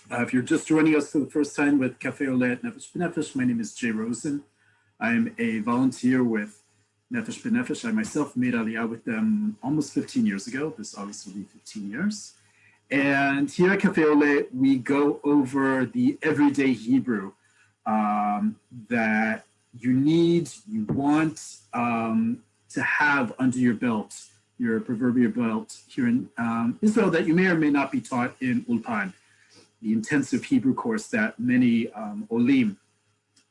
If you're just joining us for the first time with Cafe Oleh at Nefesh B'Nefesh, my name is Jay Rosen. I'm a volunteer with Nefesh B'Nefesh. I myself made Aliyah with them almost 15 years ago. This August will be 15 years. And here at Cafe Oleh, we go over the everyday Hebrew that you need, you want to have under your belt, your proverbial belt here in Israel that you may or may not be taught in Ulpan, the intensive Hebrew course that many Olim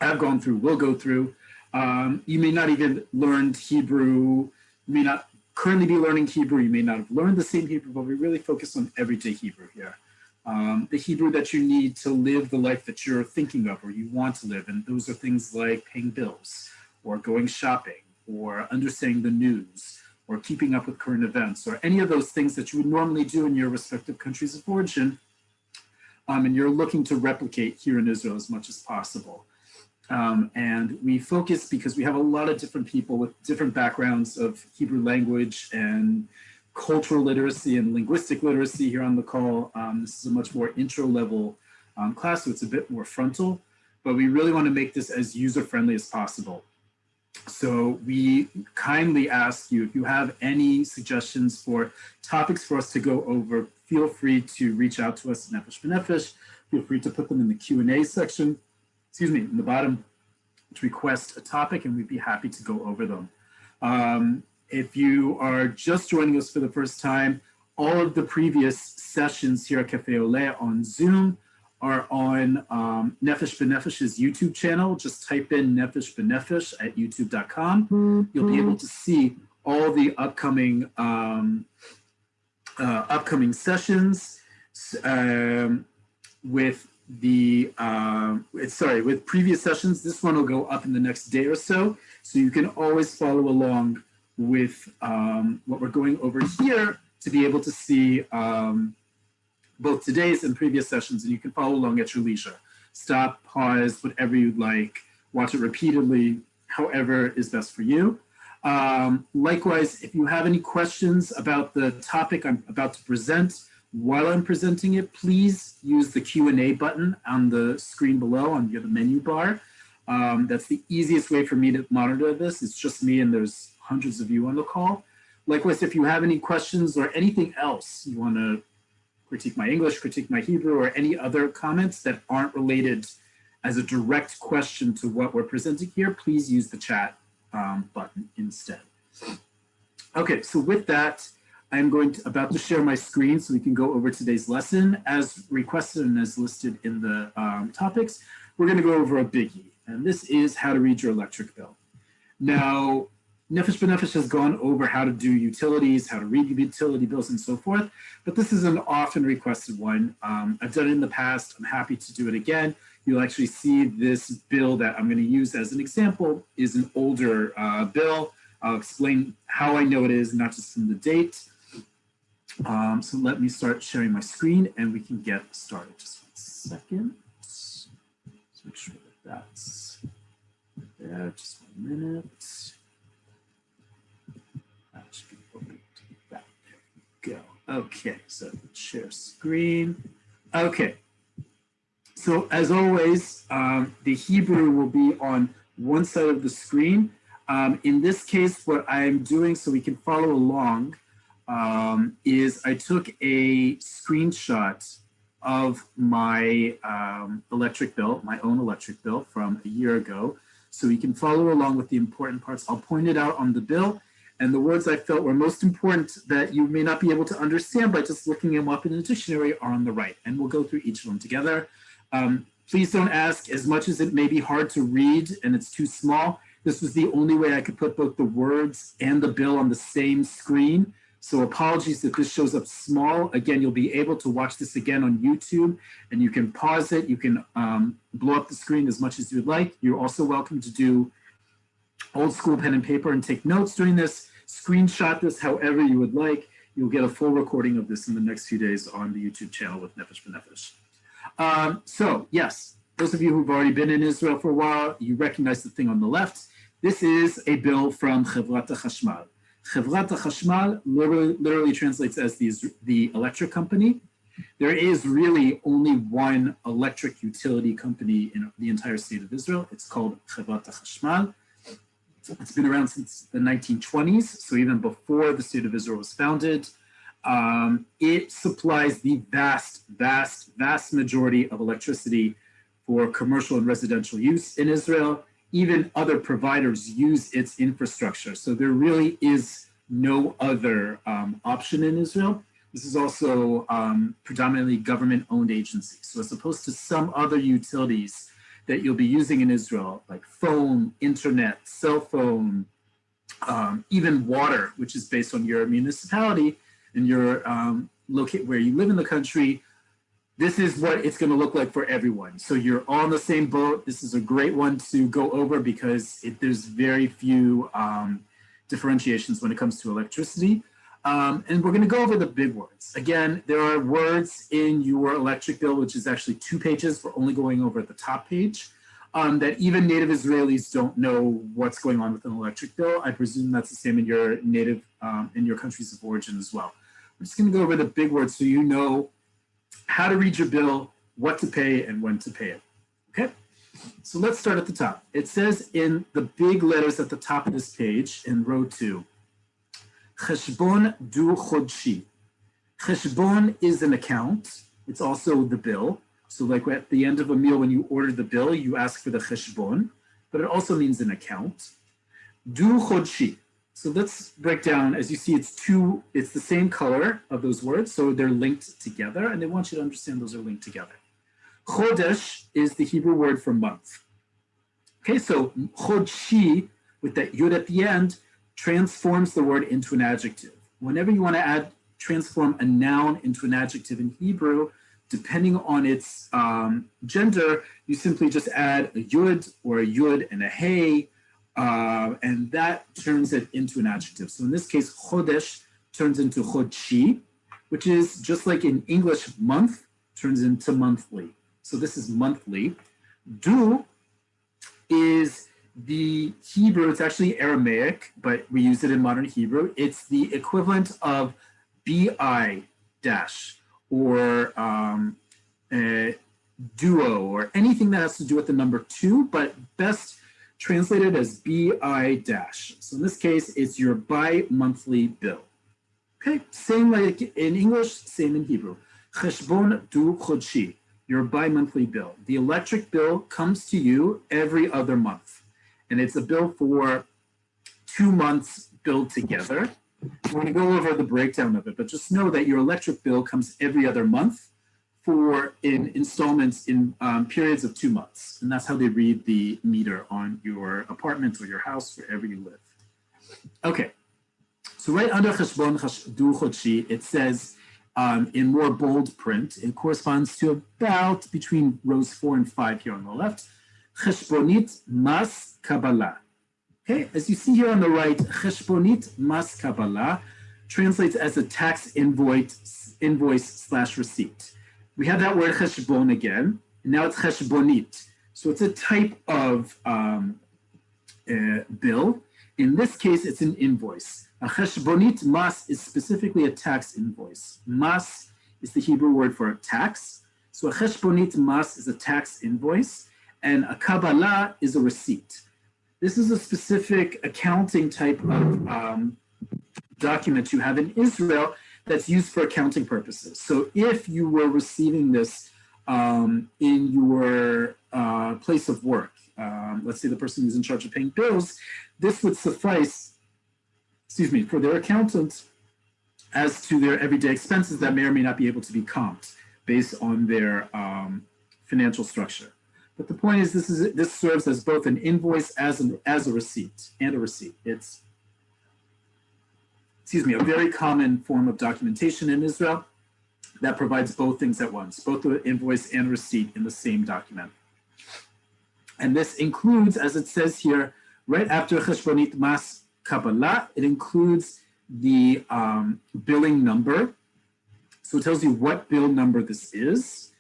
have gone through, will go through. You may not even learned Hebrew, you may not currently be learning Hebrew, you may not have learned the same Hebrew, but we really focus on everyday Hebrew here. The Hebrew that you need to live the life that you're thinking of or you want to live. And those are things like paying bills or going shopping or understanding the news or keeping up with current events or any of those things that you would normally do in your respective countries of origin. And you're looking to replicate here in Israel as much as possible. And we focus because we have a lot of different people with different backgrounds of Hebrew language and cultural literacy and linguistic literacy here on the call. This is a much more intro level class, so it's a bit more frontal, but we really want to make this as user-friendly as possible. So we kindly ask you, if you have any suggestions for topics for us to go over, feel free to reach out to us at Nefesh B'Nefesh. Feel free to put them in the Q&A section, in the bottom, to request a topic, and we'd be happy to go over them. If you are just joining us for the first time, all of the previous sessions here at Cafe Oleh on Zoom are on Nefesh B'Nefesh's YouTube channel. Just type in Nefesh B'Nefesh at youtube.com. You'll be able to see all the upcoming upcoming sessions with with previous sessions. This one will go up in the next day or so. So you can always follow along with what we're going over here to be able to see both today's and previous sessions, and you can follow along at your leisure. Stop, pause, whatever you'd like, watch it repeatedly, however is best for you. Likewise, if you have any questions about the topic I'm about to present, while I'm presenting it, please use the Q&A button on the screen below on the menu bar. That's the easiest way for me to monitor this. It's just me and there's hundreds of you on the call. Likewise, if you have any questions or anything else, you want to critique my English, critique my Hebrew, or any other comments that aren't related as a direct question to what we're presenting here, please use the chat button instead. Okay, so with that, I'm about to share my screen so we can go over today's lesson. As requested and as listed in the topics, we're going to go over a biggie, and this is how to read your electric bill. Now, Nefesh B'Nefesh has gone over how to do utilities, how to read utility bills, and so forth, but this is an often requested one. I've done it in the past. I'm happy to do it again. You'll actually see this bill that I'm going to use as an example is an older bill. I'll explain how I know it is, not just from the date. So let me start sharing my screen and we can get started. Just 1 second. Let's make sure that that's there. Just 1 minute. That should be open to that. There we go. Okay, so share screen. Okay. So as always, the Hebrew will be on one side of the screen. In this case, what I'm doing so we can follow along is I took a screenshot of my electric bill, my own electric bill from a year ago, so we can follow along with the important parts. I'll point it out on the bill, and the words I felt were most important that you may not be able to understand by just looking them up in the dictionary are on the right, and we'll go through each of them together. Please don't ask, as much as it may be hard to read and it's too small, this was the only way I could put both the words and the bill on the same screen. So apologies if this shows up small. Again, you'll be able to watch this again on YouTube, and you can pause it. You can blow up the screen as much as you'd like. You're also welcome to do old school pen and paper and take notes during this. Screenshot this however you would like. You'll get a full recording of this in the next few days on the YouTube channel with Nefesh B'Nefesh. So yes, those of you who've already been in Israel for a while, you recognize the thing on the left. This is a bill from Chevrat HaChashmal. Chevrat HaChashmal literally translates as the electric company. There is really only one electric utility company in the entire state of Israel. It's called Chevrat HaChashmal. It's been around since the 1920s, so even before the state of Israel was founded. It supplies the vast majority of electricity for commercial and residential use in Israel. Even other providers use its infrastructure. So there really is no other option in Israel. This is also predominantly government-owned agency. So as opposed to some other utilities that you'll be using in Israel, like phone, internet, cell phone, even water, which is based on your municipality and your where you live in the country, this is what it's going to look like for everyone. So you're on the same boat. This is a great one to go over because there's very few differentiations when it comes to electricity. And we're going to go over the big words. Again, there are words in your electric bill, which is actually 2 pages. We're only going over the top page, that even native Israelis don't know what's going on with an electric bill. I presume that's the same in your native, in your countries of origin as well. We're just going to go over the big words so you know how to read your bill, what to pay, and when to pay it. Okay? So let's start at the top. It says in the big letters at the top of this page in row 2, Cheshbon du Chodshi. Cheshbon is an account. It's also the bill. So like at the end of a meal when you order the bill, you ask for the Cheshbon, but it also means an account. Du Chodshi. So let's break down. As you see, it's the same color of those words, so they're linked together, and they want you to understand those are linked together. Chodesh is the Hebrew word for month. Okay, so Chodshi, with that yud at the end, transforms the word into an adjective. Whenever you want to transform a noun into an adjective in Hebrew, depending on its gender, you simply just add a yud or a yud and a hey, and that turns it into an adjective. So in this case, chodesh turns into chodshi, which is just like in English, month turns into monthly. So this is monthly. Du is the Hebrew, it's actually Aramaic, but we use it in modern Hebrew. It's the equivalent of bi dash or duo or anything that has to do with the number 2, but best translated as bi dash. So in this case, it's your bi-monthly bill. Okay, same like in English, same in Hebrew. Cheshbon du chodshi, your bi-monthly bill. The electric bill comes to you every other month. And it's a bill for 2 months billed together. We're going to go over the breakdown of it, but just know that your electric bill comes every other month in installments in periods of 2 months. And that's how they read the meter on your apartment or your house, wherever you live. Okay, so right under Cheshbon du Chodshi, it says in more bold print, it corresponds to about between rows 4 and 5 here on the left, Cheshbonit mas Kabbalah. Okay, as you see here on the right, Cheshbonit mas Kabbalah translates as a tax invoice/receipt. We have that word Cheshbon again, and now it's Cheshbonit. So it's a type of bill. In this case, it's an invoice. A Cheshbonit mas is specifically a tax invoice. Mas is the Hebrew word for a tax. So a Cheshbonit mas is a tax invoice, and a Kabbalah is a receipt. This is a specific accounting type of document you have in Israel that's used for accounting purposes. So if you were receiving this in your place of work, let's say the person who's in charge of paying bills, this would suffice, for their accountant as to their everyday expenses that may or may not be able to be comped based on their financial structure. But the point is, this serves as both an invoice as a receipt and a receipt. It's, a very common form of documentation in Israel that provides both things at once, both the invoice and receipt in the same document. And this includes, as it says here, right after Cheshbonit mas Kabbalah, it includes the billing number. So it tells you what bill number this is.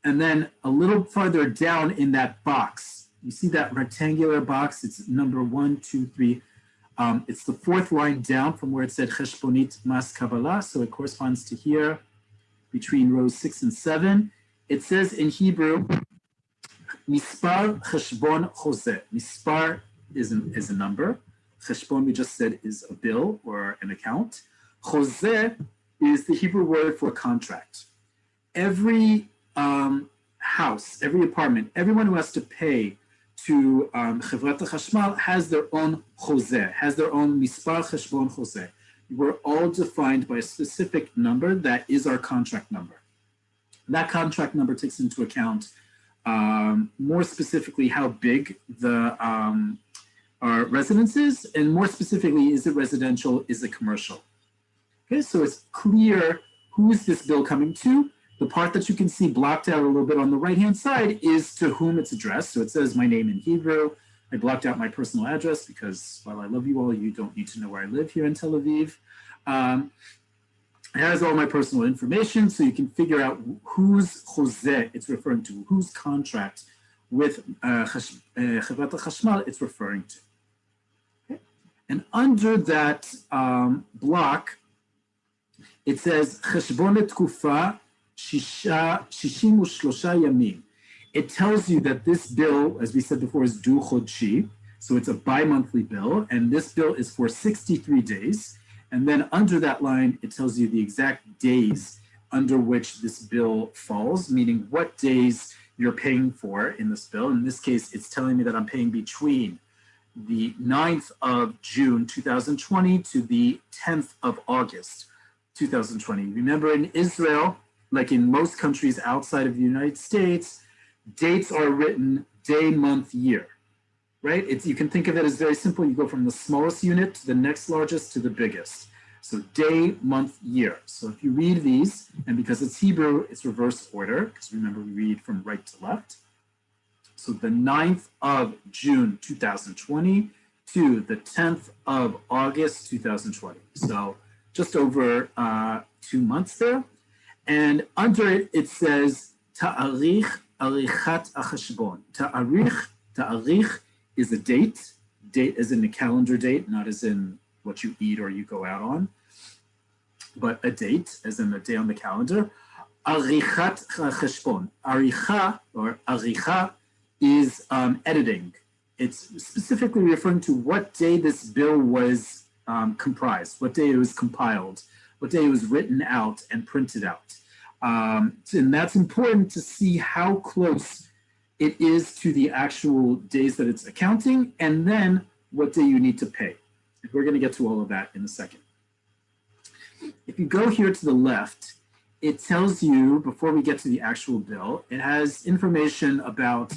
And then a little farther down in that box, you see that rectangular box, it's number 1, 2, 3. It's the 4th line down from where it said Cheshbonit mas Kabbalah, so it corresponds to here. between rows 6 and 7, it says in Hebrew, Mispar cheshbon chose. Mispar is a number. Cheshbon, we just said, is a bill or an account. Chose is the Hebrew word for contract. Every house, every apartment, everyone who has to pay to Chevrat HaChashmal has their own chose, has their own Mispar cheshbon chose. We're all defined by a specific number that is our contract number. That contract number takes into account more specifically how big our residence is, and more specifically, is it residential, is it commercial? Okay, so it's clear who is this bill coming to. The part that you can see blocked out a little bit on the right-hand side is to whom it's addressed. So it says my name in Hebrew. I blocked out my personal address because while I love you all, you don't need to know where I live here in Tel Aviv. It has all my personal information, so you can figure out whose choseh it's referring to, whose contract with Chevrat HaChashmal it's referring to. Okay. And under that block, it says Cheshbon Tkufa Shishim Ushlosha Yamim. It tells you that this bill, as we said before, is due chodshi, so it's a bi-monthly bill, and this bill is for 63 days. And then under that line, it tells you the exact days under which this bill falls, meaning what days you're paying for in this bill. In this case, it's telling me that I'm paying between the 9th of June 2020 to the 10th of August 2020. Remember, in Israel, like in most countries outside of the United States, dates are written day, month, year. Right? You can think of it as very simple. You go from the smallest unit to the next largest to the biggest. So day, month, year. So if you read these, and because it's Hebrew, it's reverse order, because remember we read from right to left. So the 9th of June 2020 to the 10th of August 2020. So just over 2 months there. And under it, it says Ta'arich Arichat HaCheshbon. Ta'arich is a date. Date as in a calendar date, not as in what you eat or you go out on, but a date as in a day on the calendar. Arichat cheshbon. Aricha or aricha is editing. It's specifically referring to what day this bill was comprised, what day it was compiled, what day it was written out and printed out. And that's important to see how close it is to the actual days that it's accounting, and then what day you need to pay. And we're going to get to all of that in a second. If you go here to the left, it tells you, before we get to the actual bill, it has information about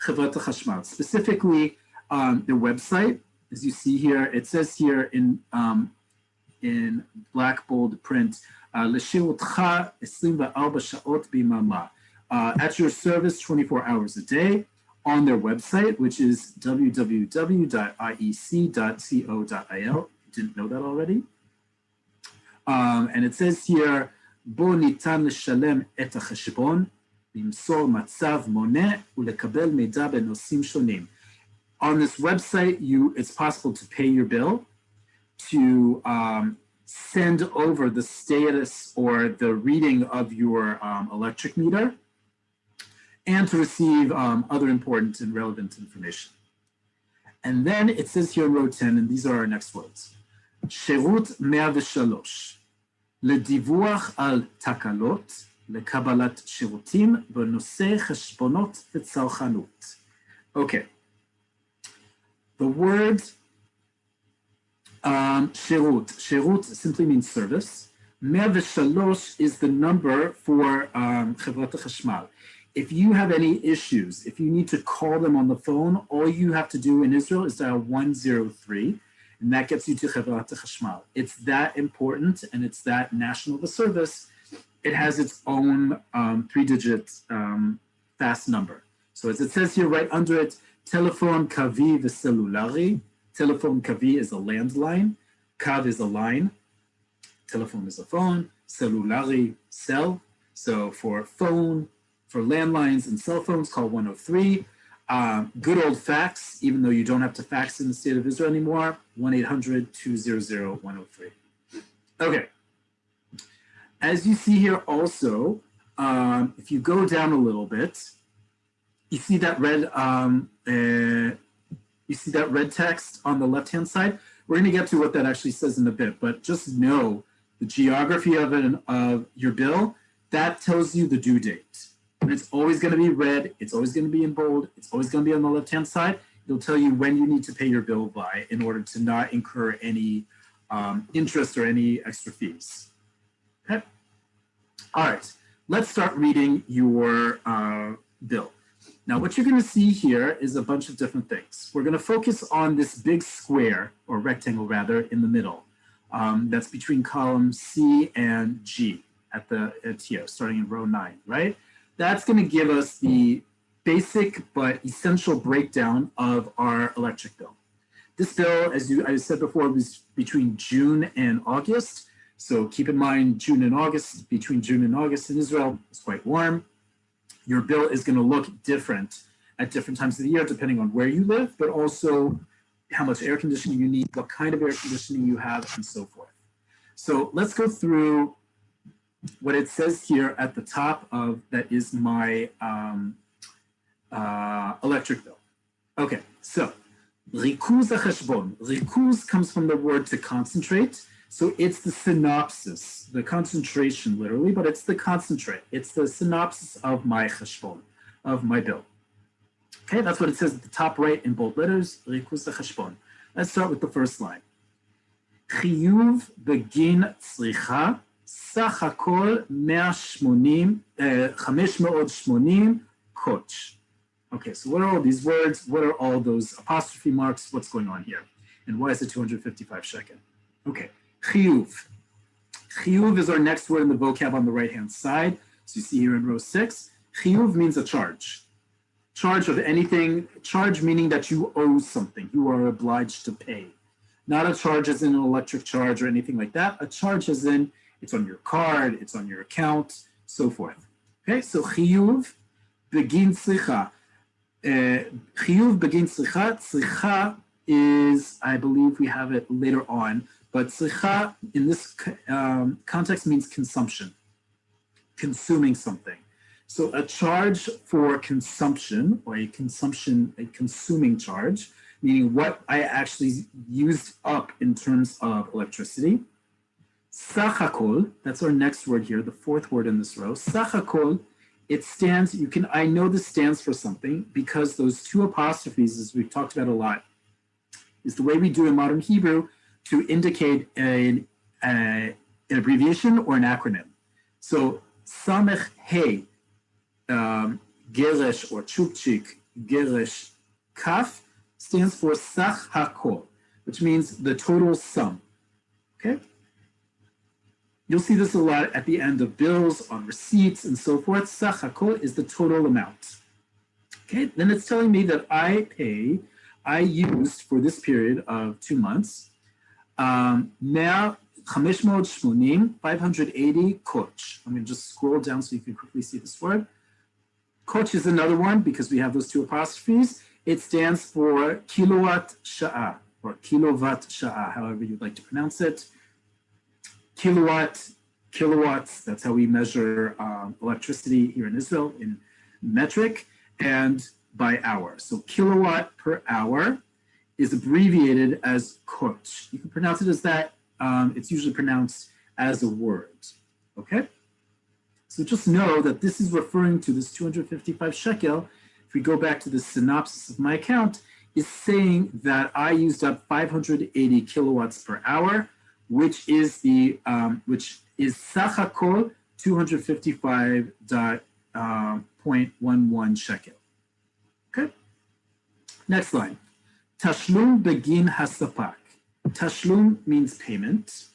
Chevrat HaChashmal, specifically their website. As you see here, it says here in black bold print, L'shirutcha 24 sha'ot bimama. At your service 24 hours a day on their website, which is www.iec.co.il. Didn't know that already. And it says here, Bo nitan l'shalem et ha'cheshbon, limsor matzav moneh u'lekabel midah benosim shonim. On this website, it's possible to pay your bill, to send over the status or the reading of your electric meter, and to receive other important and relevant information. And then it says here in row 10, and these are our next words. Sherut 103, לדיווח על תקלות, לקבלת שירותים בנושא חשבונות וצרכנות. Okay. The word Sherut simply means service. 103 is the number for Chevrat HaChashmal. If you have any issues, if you need to call them on the phone, all you have to do in Israel is dial 103, and that gets you to Chevrat HaChashmal. It's that important, and it's that national of a service. It has its own 3-digit fast number. So as it says here right under it, Telephone kavi v'celulari. Telephone kavi is a landline. Kav is a line. Telephone is a phone. Celulari, cell. So for phone, for landlines and cell phones, call 103. Good old fax, even though you don't have to fax in the state of Israel anymore, 1-800-200-103. Okay. As you see here also, if you go down a little bit, you see that red text on the left-hand side. We're going to get to what that actually says in a bit, but just know the geography of it of your bill. That tells you the due date. And it's always going to be red. It's always going to be in bold. It's always going to be on the left-hand side. It'll tell you when you need to pay your bill by in order to not incur any interest or any extra fees. Okay. All right. Let's start reading your bill. Now, what you're going to see here is a bunch of different things. We're going to focus on this big square, or rectangle rather, in the middle. That's between column C and G at here, starting in row 9, right? That's going to give us the basic but essential breakdown of our electric bill. This bill, as I said before, was between June and August. So keep in mind, between June and August in Israel, it's quite warm. Your bill is going to look different at different times of the year, depending on where you live, but also how much air conditioning you need, what kind of air conditioning you have, and so forth. So let's go through what it says here at the top of that is my electric bill. Okay, so rikuz hacheshbon. Rikuz comes from the word to concentrate. So it's the synopsis, the concentration literally, but it's the concentrate. It's the synopsis of my cheshbon, of my bill. Okay, that's what it says at the top right in bold letters, rikuz hacheshbon. Let's start with the first line. Chiyuv begin tzricha, sach hakol 580 koch. Okay, so what are all these words? What are all those apostrophe marks? What's going on here? And why is it 255 shekel? Okay. Chiyuv. Chiyuv is our next word in the vocab on the right-hand side. So you see here in row 6, chiyuv means a charge. Charge of anything, charge meaning that you owe something, you are obliged to pay. Not a charge as in an electric charge or anything like that. A charge as in it's on your card, it's on your account, so forth. Okay, so chiyuv begin tzricha. Chiyuv begin tzricha. Tzricha is, I believe we have it later on, but tzricha in this context means consumption, consuming something. So a charge for consumption, or a consuming charge, meaning what I actually used up in terms of electricity. Sach hakol, that's our next word here, the fourth word in this row. Sach hakol, it stands, I know this stands for something because those two apostrophes, as we've talked about a lot, is the way we do in modern Hebrew to indicate an abbreviation or an acronym. So samech he, geresh or chukchik, geresh kaf, stands for sach hakol, which means the total sum. Okay? You'll see this a lot at the end of bills, on receipts, and so forth. Sach hakol is the total amount. Okay? Then it's telling me that I used for this period of 2 months, 580 koch. I'm going to just scroll down so you can quickly see this word. Koch is another one because we have those two apostrophes. It stands for kilowatt sha'ah, or kilowatt sha'ah, however you'd like to pronounce it. Kilowatts, that's how we measure electricity here in Israel in metric, and by hour. So kilowatt per hour is abbreviated as koch. You can pronounce it as that. It's usually pronounced as a word, okay? So just know that this is referring to this 255 shekel. If we go back to the synopsis of my account, is saying that I used up 580 kilowatts per hour, which is sach hakol 255.11 shekel. Okay. Next line. Tashlum begin hasapak. Tashlum means payment.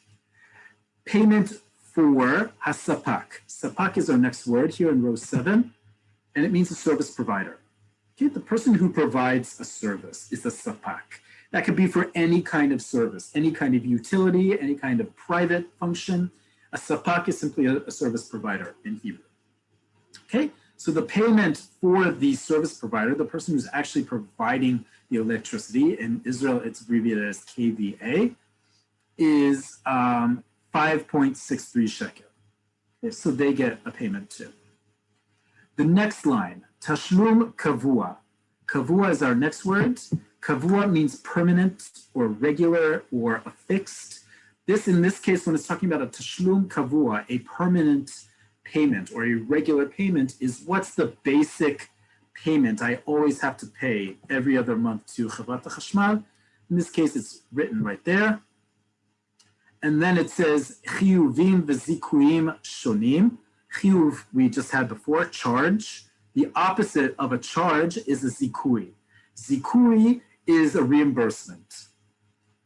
Payment for hasapak. Sapak is our next word here in row 7, and it means a service provider. Okay, the person who provides a service is a sapak. That could be for any kind of service, any kind of utility, any kind of private function. A sapak is simply a service provider in Hebrew. Okay, so the payment for the service provider, the person who's actually providing the electricity, in Israel it's abbreviated as KVA, is 5.63 shekel. So they get a payment too. The next line, tashlum kavua. Kavua is our next word. Kavua means permanent or regular or affixed. This, in this case, when it's talking about a tashlum kavua, a permanent payment or a regular payment, is what's the basic payment I always have to pay every other month to Chavrat HaChashmal. In this case, it's written right there. And then it says, chiyuvim v'zikuim shonim. Chiyuv, we just had before, charge. The opposite of a charge is a zikui. Zikui is a reimbursement.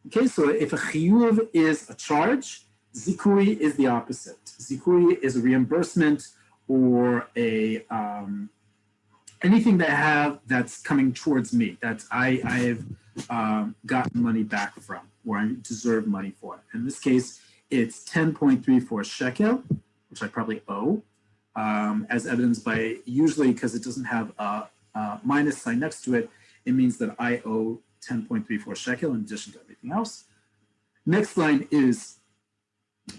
Okay, so if a chiyuv is a charge, zikui is the opposite. Zikui is a reimbursement or a anything that I have that's coming towards me, that I've gotten money back from, or I deserve money for. In this case, it's 10.34 shekel, which I probably owe, as evidenced by, usually because it doesn't have a minus sign next to it, it means that I owe 10.34 shekel in addition to everything else. Next line is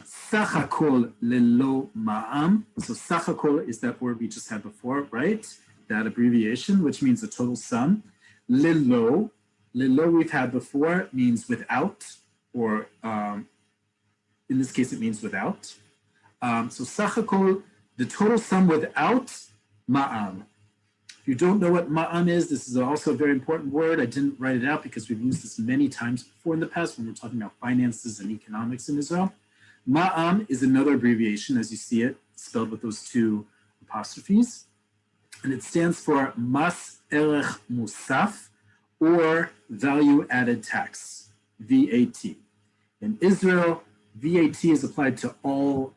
Sachakol lelo ma'am. So Sachakol is that word we just had before, right? That abbreviation, which means the total sum. Lelo we've had before, means without, or in this case it means without. So Sachakol, the total sum without ma'am. If you don't know what ma'am is, this is also a very important word. I didn't write it out because we've used this many times before in the past when we're talking about finances and economics in Israel. Ma'am is another abbreviation, as you see it, spelled with those two apostrophes. And it stands for Mas Erech Musaf, or Value Added Tax, VAT. In Israel, VAT is applied to all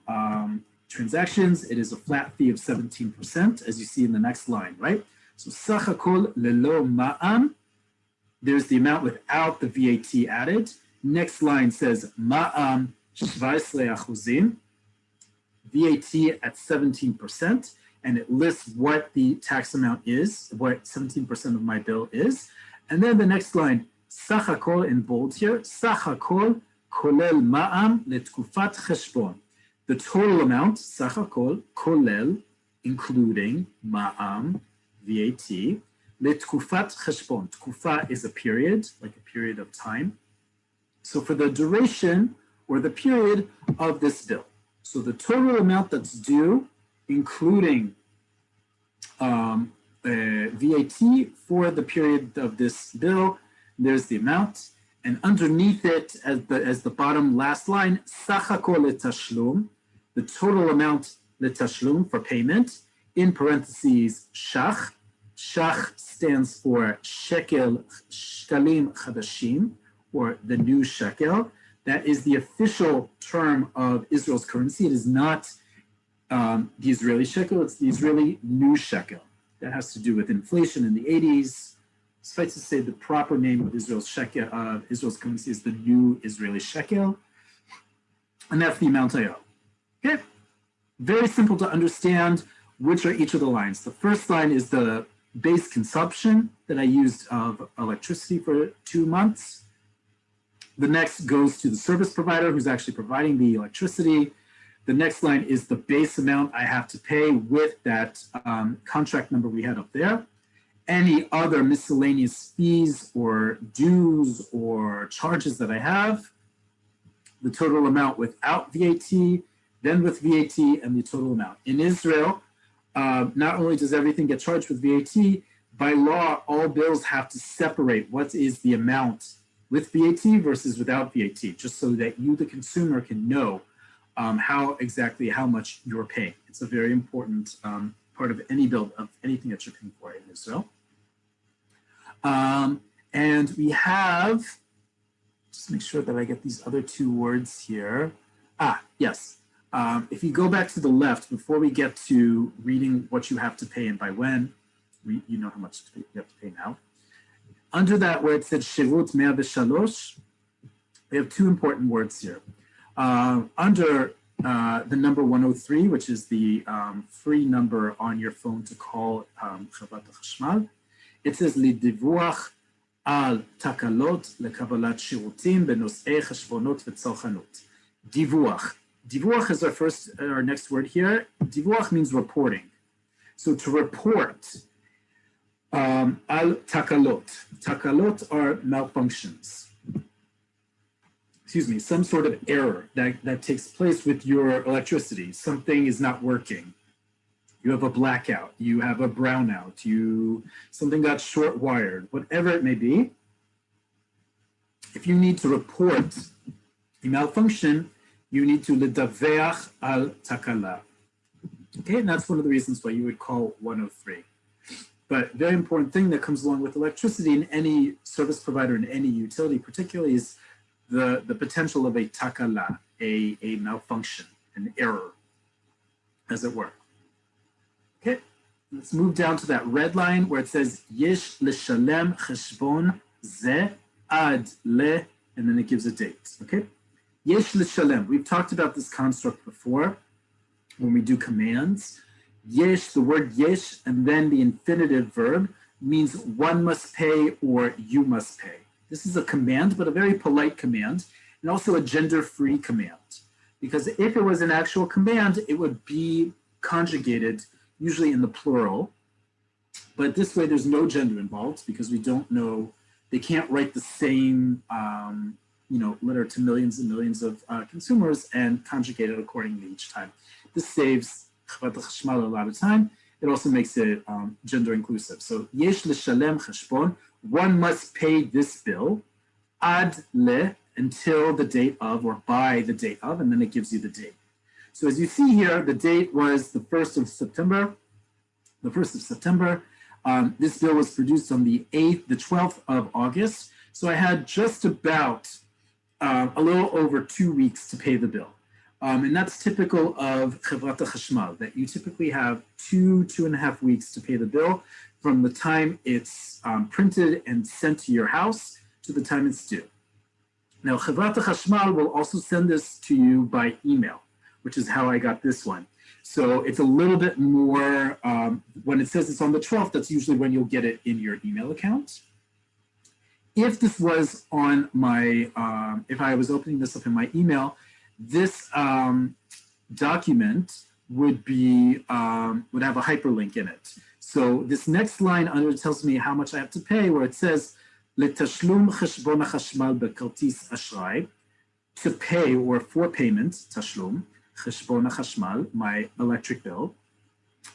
transactions. It is a flat fee of 17%, as you see in the next line, right? So Sachakol lelo ma'am, there's the amount without the VAT added. Next line says ma'am 17%, VAT at 17%, and it lists what the tax amount is, what 17% of my bill is. And then the next line, Sachakol in bold here, Sachakol kolel ma'am letkufat cheshbon. The total amount, Sachakol, kolel, including ma'am, VAT, letkufat cheshbon. Tkufa is a period, like a period of time. So for the duration or the period of this bill. So the total amount that's due, including VAT for the period of this bill, there's the amount. And underneath it, as the bottom last line, Sachakol letashlum, the total amount letashlum for payment, in parentheses, shach. Shach stands for shekel, shkalim chadashim, or the new shekel. That is the official term of Israel's currency. It is not the Israeli shekel, it's the Israeli new shekel. That has to do with inflation in the 80s. Suffice to say, the proper name of Israel's shekel, Israel's currency, is the new Israeli shekel. And that's the amount I owe. Okay? Very simple to understand. Which are each of the lines? The first line is the base consumption that I used of electricity for 2 months. The next goes to the service provider who's actually providing the electricity. The next line is the base amount I have to pay with that contract number we had up there. Any other miscellaneous fees or dues or charges that I have, the total amount without VAT, then with VAT, and the total amount. In Israel, not only does everything get charged with VAT, by law, all bills have to separate what is the amount with VAT versus without VAT, just so that you, the consumer, can know how much you're paying. It's a very important part of any bill, of anything that you're paying for in Israel. And we have, just make sure that I get these other two words here. Yes. If you go back to the left, before we get to reading what you have to pay and by when, you know how much you have to pay now. Under that where it said Shivut 103, we have two important words here. Under the number 103, which is the free number on your phone to call Chavrat HaChashmal, it says Lidivuach al takalot lekabalat shirutim benosei cheshbonot v'tzalchanut. Divuach. Divuach is our next word here. Divuach means reporting. So to report al takalot. Takalot are malfunctions. Excuse me, some sort of error that takes place with your electricity. Something is not working. You have a blackout, you have a brownout, something got short wired, whatever it may be. If you need to report a malfunction, you need to ledaveach al takala. Okay, and that's one of the reasons why you would call 103. But very important thing that comes along with electricity in any service provider, in any utility particularly, is the potential of a takala, a malfunction, an error, as it were. Okay, let's move down to that red line where it says Yesh lishalem cheshbon ze ad le, and then it gives a date. Okay, Yesh lishalem. We've talked about this construct before when we do commands. Yesh, the word yesh, and then the infinitive verb means one must pay or you must pay. This is a command, but a very polite command, and also a gender-free command. Because if it was an actual command, it would be conjugated usually in the plural, but this way there's no gender involved because we don't know, they can't write the same letter to millions and millions of consumers and conjugate it accordingly each time. This saves Chavrat Chashmal a lot of time. It also makes it gender inclusive. So yesh lishalem cheshbon, one must pay this bill, ad le, until the date of, or by the date of, and then it gives you the date. So as you see here, the date was the 1st of September. The 1st of September. This bill was produced on the 12th of August. So I had just about a little over 2 weeks to pay the bill. And that's typical of Chavrat Chashmal, that you typically have 2.5 weeks to pay the bill from the time it's printed and sent to your house to the time it's due. Now, Chavrat Chashmal will also send this to you by email, which is how I got this one. So it's a little bit more, when it says it's on the 12th, that's usually when you'll get it in your email account. If this was on my, if I was opening this up in my email, this document would be, would have a hyperlink in it. So this next line under tells me how much I have to pay, where it says, Letashlum cheshbon hachashmal bekartis ashray, to pay or for payment, tashlum, cheshbon hachashmal, my electric bill,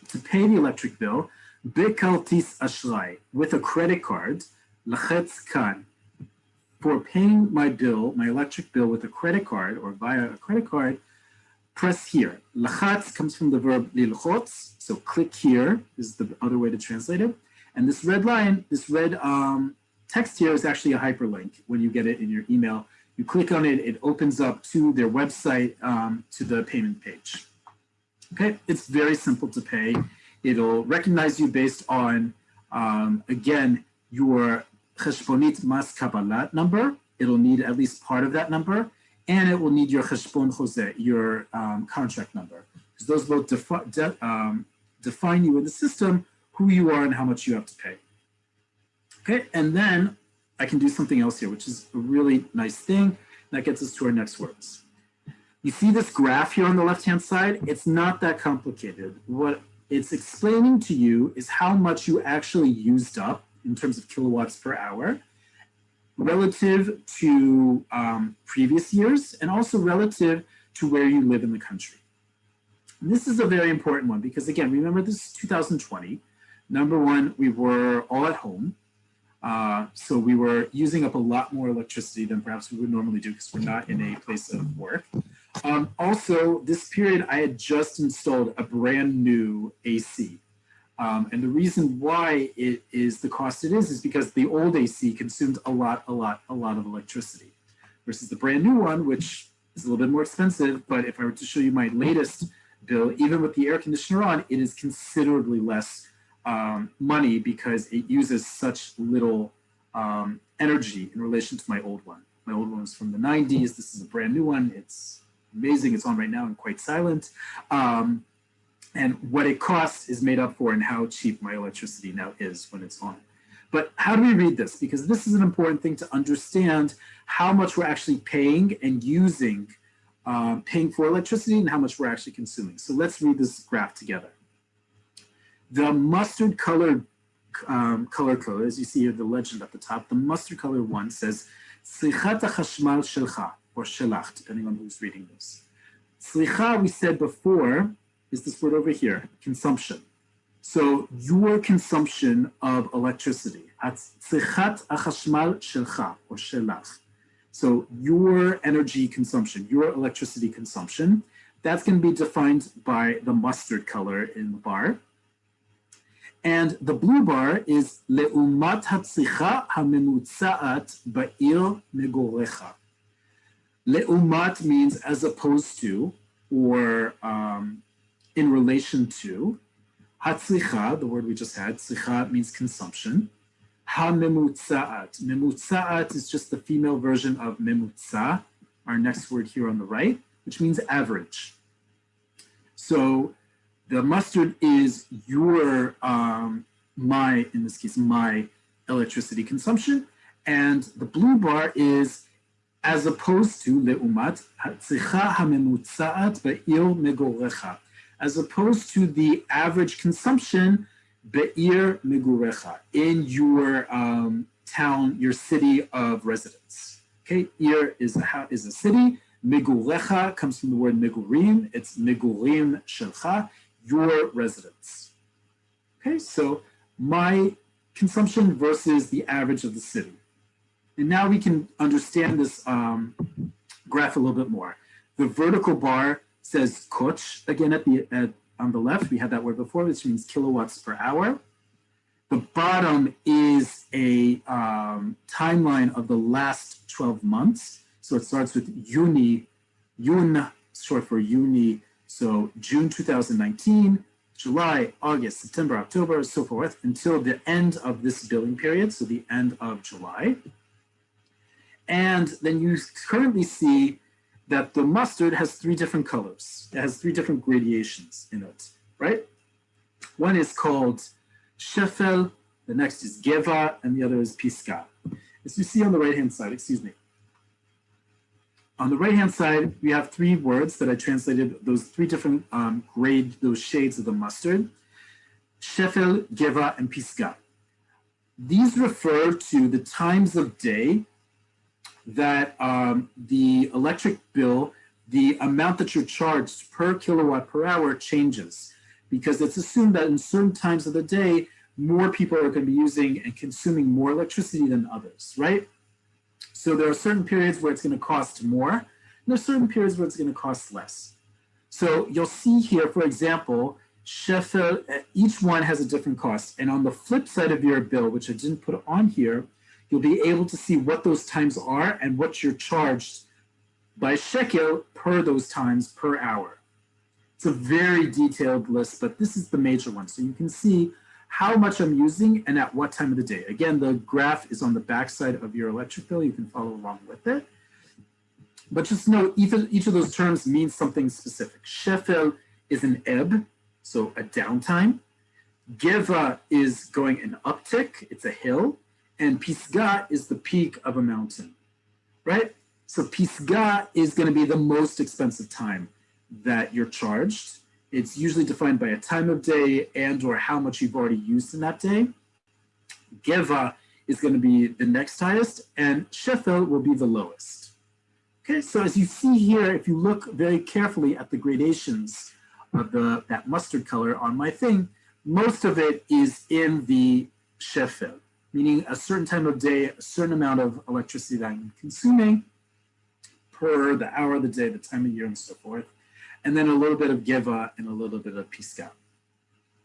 to pay the electric bill, bekartis ashray, with a credit card, lachetz kan, for paying my bill, my electric bill with a credit card or via a credit card, press here. Lachatz comes from the verb lilchotz, so click here is the other way to translate it. And this red line, this red text here is actually a hyperlink. When you get it in your email, you click on it, it opens up to their website, to the payment page. Okay, it's very simple to pay. It'll recognize you based on, again, your cheshbonit mas kabbalat number. It'll need at least part of that number, and it will need your cheshbon chose, your contract number, because those both define you in the system, who you are and how much you have to pay. Okay, and then I can do something else here, which is a really nice thing. That gets us to our next words. You see this graph here on the left-hand side? It's not that complicated. What it's explaining to you is how much you actually used up in terms of kilowatts per hour relative to previous years and also relative to where you live in the country. And this is a very important one because, again, remember this is 2020. Number one, we were all at home. So we were using up a lot more electricity than perhaps we would normally do because we're not in a place of work. Also, this period, I had just installed a brand new AC. And the reason why it is the cost it is because the old AC consumed a lot of electricity versus the brand new one, which is a little bit more expensive. But if I were to show you my latest bill, even with the air conditioner on, it is considerably less money because it uses such little energy in relation to my old one. My old one was from the 90s. This is a brand new one. It's amazing. It's on right now and quite silent. And what it costs is made up for in how cheap my electricity now is when it's on. But how do we read this? Because this is an important thing to understand how much we're actually paying and using paying for electricity and how much we're actually consuming. So let's read this graph together. The mustard colored color code, as you see here, the legend at the top, the mustard colored one says, Slichat hachashmal shelcha, or shelach, depending on who's reading this. Slicha, we said before, is this word over here, consumption. So your consumption of electricity, Slichat hachashmal shelcha, or shelach. So your energy consumption, your electricity consumption, that's going to be defined by the mustard color in the bar. And the blue bar is Leumat hatzricha hamemutzaat ba'ir megorecha. Leumat means as opposed to, or in relation to. Hatzricha, the word we just had, tzricha means consumption. Hamemutzaat. Memutzaat is just the female version of memutza, our next word here on the right, which means average. So the mustard is your, in this case, my electricity consumption. And the blue bar is as opposed to leumat, hatzicha hamemutzaat be'ir megorecha, as opposed to the average consumption be'ir megorecha, in your town, your city of residence. Okay, ir is a city. Megorecha comes from the word megurim. It's megurim shelcha, your residence. Okay, so my consumption versus the average of the city. And now we can understand this graph a little bit more. The vertical bar says koch, again on the left, we had that word before, which means kilowatts per hour. The bottom is a timeline of the last 12 months. So it starts with Yun, short for Uni. So June 2019, July, August, September, October, so forth, until the end of this billing period, so the end of July. And then you currently see that the mustard has three different colors. It has three different gradations in it, right? One is called shefel, the next is geva, and the other is piska. As you see on the right-hand side, excuse me. On the right-hand side, we have three words that I translated, those three different those shades of the mustard, shefel, geva, and piska. These refer to the times of day that the electric bill, the amount that you're charged per kilowatt per hour changes, because it's assumed that in certain times of the day, more people are going to be using and consuming more electricity than others, right? So there are certain periods where it's going to cost more, and there are certain periods where it's going to cost less. So you'll see here, for example, shefel, each one has a different cost. And on the flip side of your bill, which I didn't put on here, you'll be able to see what those times are and what you're charged by shekel per those times per hour. It's a very detailed list, but this is the major one. So you can see how much I'm using and at what time of the day. Again, the graph is on the back side of your electric bill. You can follow along with it. But just know each of those terms means something specific. Shefel is an ebb, so a downtime. Geva is going an uptick, it's a hill. And pisga is the peak of a mountain, right? So pisga is going to be the most expensive time that you're charged. It's usually defined by a time of day and or how much you've already used in that day. Geva is going to be the next highest, and shefel will be the lowest. Okay, so as you see here, if you look very carefully at the gradations of that mustard color on my thing, most of it is in the shefel, meaning a certain time of day, a certain amount of electricity that I'm consuming per the hour of the day, the time of year, and so forth. And then a little bit of geva and a little bit of piska.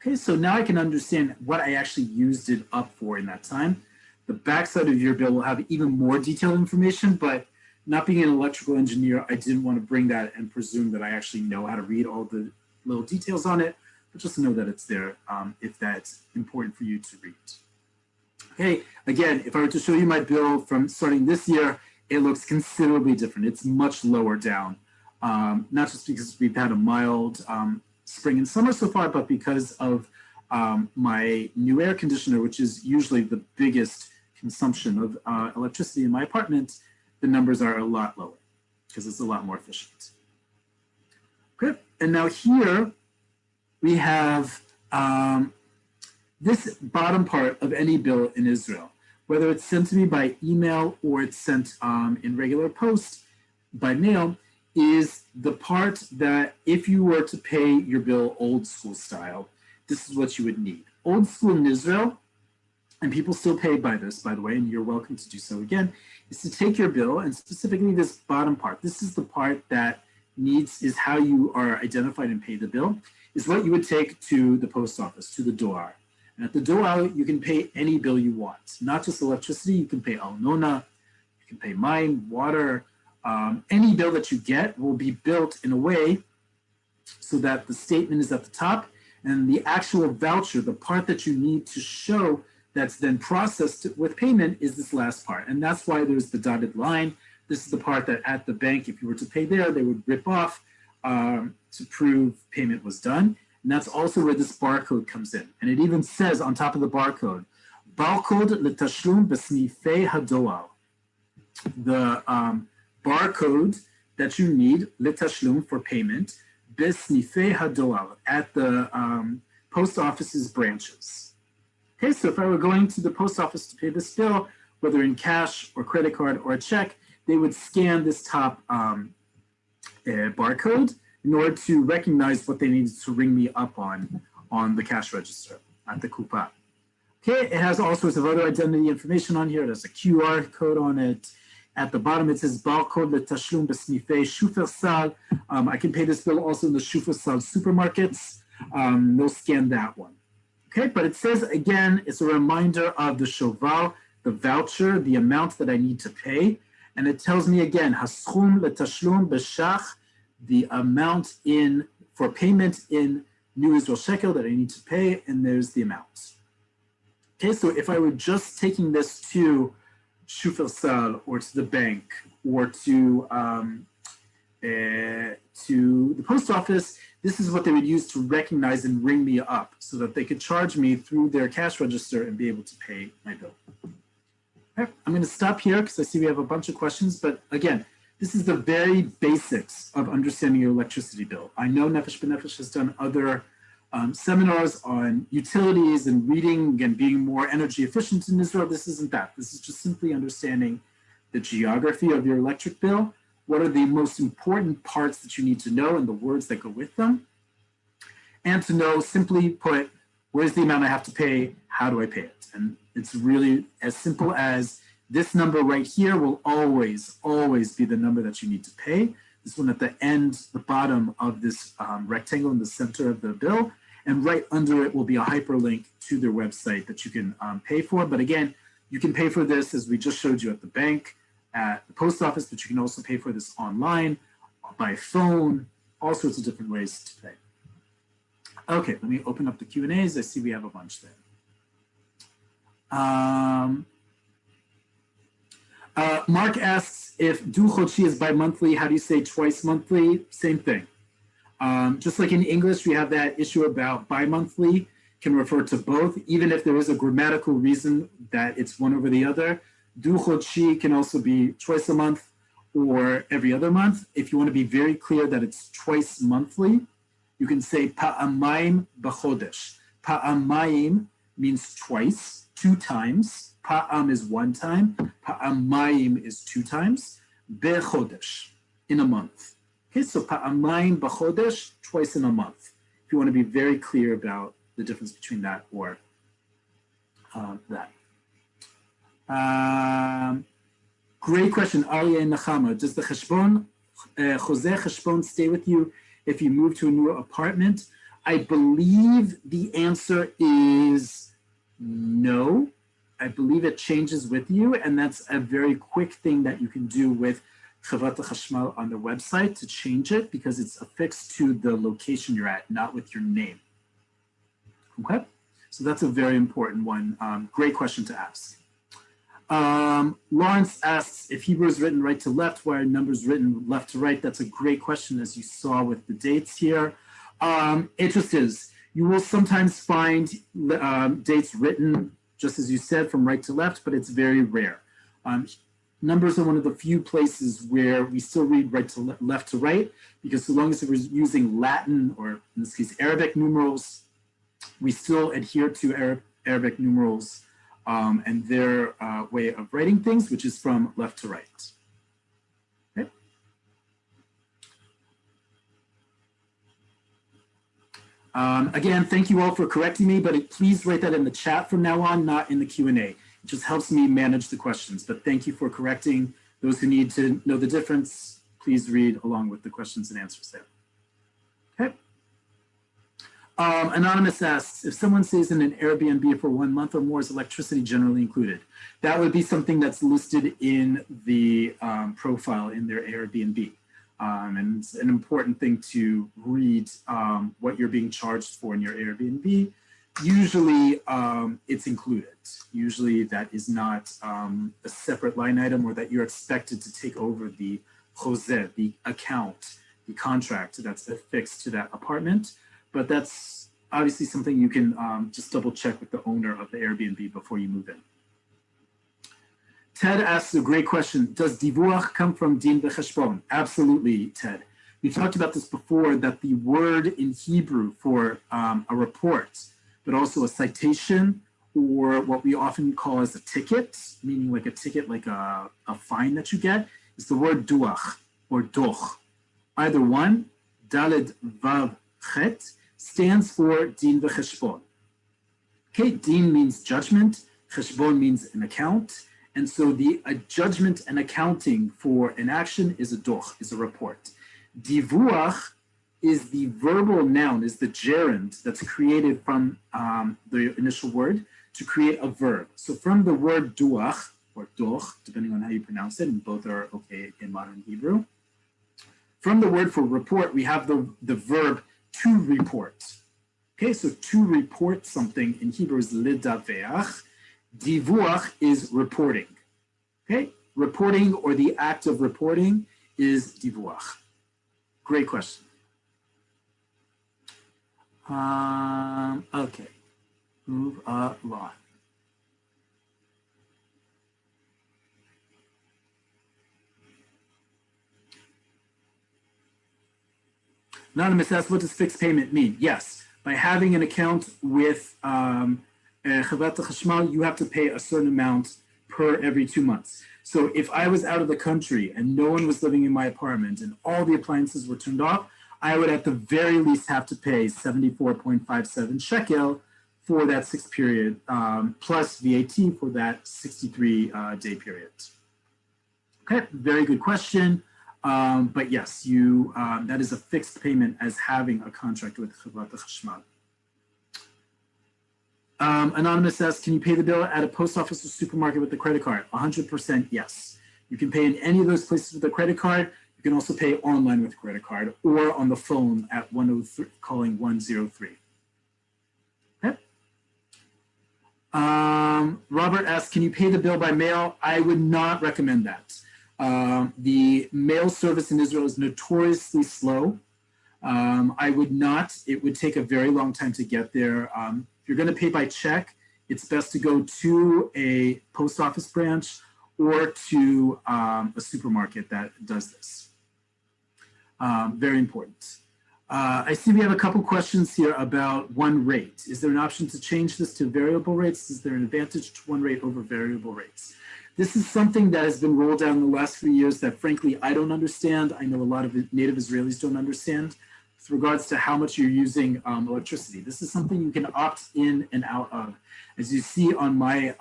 Okay, so now I can understand what I actually used it up for in that time. The backside of your bill will have even more detailed information, but not being an electrical engineer, I didn't want to bring that and presume that I actually know how to read all the little details on it, but just know that it's there if that's important for you to read. Okay, again, if I were to show you my bill from starting this year, it looks considerably different. It's much lower down. Not just because we've had a mild spring and summer so far, but because of my new air conditioner, which is usually the biggest consumption of electricity in my apartment, the numbers are a lot lower because it's a lot more efficient. Okay, and now here we have this bottom part of any bill in Israel, whether it's sent to me by email or it's sent in regular post by mail, is the part that if you were to pay your bill old school style, this is what you would need. Old school in Israel, and people still pay by this, by the way, and you're welcome to do so again, is to take your bill and specifically this bottom part. This is the part that is how you are identified and pay the bill, is what you would take to the post office, to the door. And at the door, you can pay any bill you want, not just electricity. You can pay Alnona, you can pay mine, water. Any bill that you get will be built in a way so that the statement is at the top and the actual voucher, the part that you need to show that's then processed with payment, is this last part. And that's why there's the dotted line. This is the part that at the bank, if you were to pay there, they would rip off to prove payment was done. And that's also where this barcode comes in. And it even says on top of the barcode, barcode letashlum besnifei hadoar. The barcode that you need, letashlum, for payment, besnifei hadoar, at the post office's branches. Okay, so if I were going to the post office to pay this bill, whether in cash or credit card or a check, they would scan this top barcode in order to recognize what they needed to ring me up on the cash register at the kupa. Okay, it has all sorts of other identity information on here. There's a QR code on it. At the bottom, it says barcode letashlum besnifei Shufersal. I can pay this bill also in the Shufersal supermarkets. They'll scan that one. Okay, but it says, again, it's a reminder of the shoval, the voucher, the amount that I need to pay. And it tells me again, haschum letashlum b'shach, the amount for payment in New Israel shekel that I need to pay, and there's the amount. Okay, so if I were just taking this to Shufersal or to the bank or to the post office, this is what they would use to recognize and ring me up so that they could charge me through their cash register and be able to pay my bill. Okay, I'm going to stop here because I see we have a bunch of questions, but again, this is the very basics of understanding your electricity bill. I know Nefesh B'Nefesh has done other seminars on utilities and reading and being more energy efficient in Israel. This isn't that. This is just simply understanding the geography of your electric bill. What are the most important parts that you need to know and the words that go with them? And to know, simply put, where's the amount I have to pay? How do I pay it? And it's really as simple as this number right here will always, always be the number that you need to pay. This one at the end, the bottom of this rectangle in the center of the bill. And right under it will be a hyperlink to their website that you can pay for. But again, you can pay for this, as we just showed you, at the bank, at the post office, but you can also pay for this online, by phone, all sorts of different ways to pay. Okay, let me open up the Q&As. I see we have a bunch there. Mark asks, if du chodshi is bi-monthly, how do you say twice monthly? Same thing. Just like in English, we have that issue about bi-monthly, can refer to both, even if there is a grammatical reason that it's one over the other. Du chodshi can also be twice a month or every other month. If you want to be very clear that it's twice monthly, you can say pa'amayim b'chodesh. Pa'amayim means twice, 2 times. Pa'am is 1 time. Pa'amayim is 2 times. B'chodesh, in a month. Okay, so pa'amayim b'chodesh, twice in a month. If you want to be very clear about the difference between that or that. Great question, Aryeh Nachama. Does the cheshbon, Jose cheshbon, stay with you if you move to a new apartment? I believe the answer is no. I believe it changes with you, and that's a very quick thing that you can do with Chavrat HaChashmal on their website to change it, because it's affixed to the location you're at, not with your name. Okay, so that's a very important one. Great question to ask. Lawrence asks, if Hebrew is written right to left, why are numbers written left to right? That's a great question, as you saw with the dates here. It just is. You will sometimes find dates written, just as you said, from right to left, but it's very rare. Numbers are one of the few places where we still read right to left to right, because so long as we're using Latin, or in this case, Arabic numerals, we still adhere to Arabic numerals and their way of writing things, which is from left to right. Okay. Again, thank you all for correcting me, but please write that in the chat from now on, not in the Q&A. It just helps me manage the questions, but thank you for correcting. Those who need to know the difference, please read along with the questions and answers there. Okay. Anonymous asks, if someone stays in an Airbnb for 1 month or more, is electricity generally included? That would be something that's listed in the profile in their Airbnb. And it's an important thing to read what you're being charged for in your Airbnb. Usually it's included. Usually that is not a separate line item, or that you're expected to take over the choseh, the account, the contract that's affixed to that apartment. But that's obviously something you can just double check with the owner of the Airbnb before you move in. Ted asks a great question. Does divuach come from din v'cheshbon? Absolutely, Ted. We talked about this before, that the word in Hebrew for a report, but also a citation, or what we often call as a ticket, meaning like a ticket, like a fine that you get, is the word duach or doch. Either one, daled vav chet, stands for din v'cheshbon. Okay, din means judgment, cheshbon means an account, and so the judgment and accounting for an action is a doch, is a report. Divuach is the verbal noun, is the gerund that's created from the initial word to create a verb. So from the word duach, or doch, depending on how you pronounce it, and both are okay in modern Hebrew. From the word for report, we have the verb to report. Okay, so to report something in Hebrew is lidaveach. Divuach is reporting. Okay, reporting, or the act of reporting, is divuach. Great question. Okay, move along. Anonymous asks, what does fixed payment mean? Yes, by having an account with Chevrat Chashmal, you have to pay a certain amount per every 2 months. So if I was out of the country and no one was living in my apartment and all the appliances were turned off, I would at the very least have to pay 74.57 shekel for that 6th period, plus VAT for that 63-day period. Okay, very good question. But yes, you that is a fixed payment as having a contract with Chevrat Chashmal. Anonymous asks, can you pay the bill at a post office or supermarket with a credit card? 100% yes. You can pay in any of those places with a credit card. You can also pay online with a credit card, or on the phone at 103, calling 103. Okay. Robert asks, can you pay the bill by mail? I would not recommend that. The mail service in Israel is notoriously slow. I would not. It would take a very long time to get there. If you're going to pay by check, it's best to go to a post office branch or to a supermarket that does this. Very important. I see we have a couple questions here about one rate. Is there an option to change this to variable rates? Is there an advantage to one rate over variable rates? This is something that has been rolled out in the last few years that, frankly, I don't understand. I know a lot of native Israelis don't understand with regards to how much you're using electricity. This is something you can opt in and out of. As you see on my